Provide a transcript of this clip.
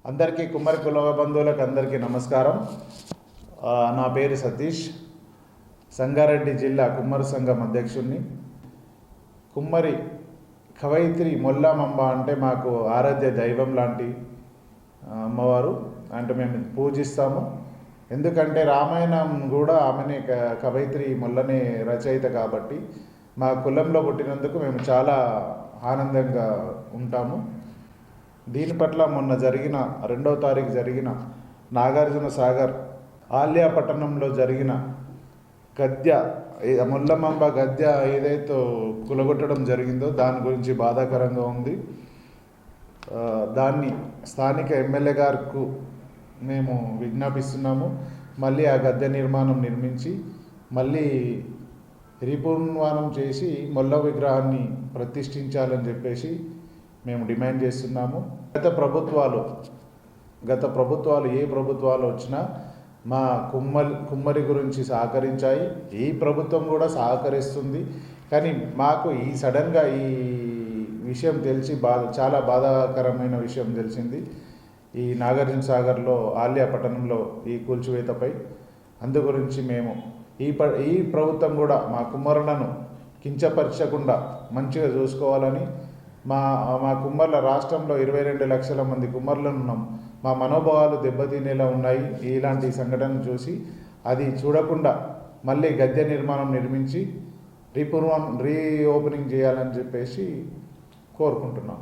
అందరికీ కుమ్మరి కుల బంధువులకు అందరికీ నమస్కారం. నా పేరు సతీష్, సంగారెడ్డి జిల్లా కుమ్మరి సంఘం అధ్యక్షుడిని. కుమ్మరి కవయిత్రి మొల్లామంబ అంటే మాకు ఆరాధ్య దైవం లాంటి అమ్మవారు. అంటే మేము పూజిస్తాము. ఎందుకంటే రామాయణం కూడా ఆమెనే కవయిత్రి మొల్లనే రచయిత కాబట్టి మా కులంలో పుట్టినందుకు మేము చాలా ఆనందంగా ఉంటాము. దీని పట్ల మొన్న జరిగిన 2వ తారీఖు జరిగిన నాగార్జున సాగర్ ఆల్యా పట్టణంలో జరిగిన గద్య మొల్లమంబ గద్య ఏదైతే కులగొట్టడం జరిగిందో దాని గురించి బాధాకరంగా ఉంది. దాన్ని స్థానిక ఎమ్మెల్యే గారికి మేము విజ్ఞాపిస్తున్నాము. మళ్ళీ ఆ గద్య నిర్మించి మళ్ళీ రీపునర్మాణం చేసి మొల్ల విగ్రహాన్ని ప్రతిష్ఠించాలని చెప్పేసి మేము డిమాండ్ చేస్తున్నాము. గత ప్రభుత్వాలు ఏ ప్రభుత్వాలు వచ్చినా మా కుమ్మరి గురించి సహకరించాయి. ఈ ప్రభుత్వం కూడా సహకరిస్తుంది. కానీ మాకు ఈ సడన్గా ఈ విషయం తెలిసి చాలా బాధాకరమైన విషయం తెలిసింది. ఈ నాగార్జున సాగర్లో ఆల్యా పట్టణంలో ఈ కూల్చివేతపై అందు గురించి మేము ఈ ప్రభుత్వం కూడా మా కుమ్మరులను కించపరచకుండా మంచిగా చూసుకోవాలని, మా కుమ్మర్ల రాష్ట్రంలో 22 లక్షల మంది కుమ్మర్లను ఉన్నాం. మా మనోభావాలు దెబ్బతినేలా ఉన్నాయి. ఇలాంటి సంఘటన చూసి అది చూడకుండా మళ్ళీ గద్య నిర్మించి రీఓపెనింగ్ చేయాలని చెప్పేసి కోరుకుంటున్నాం.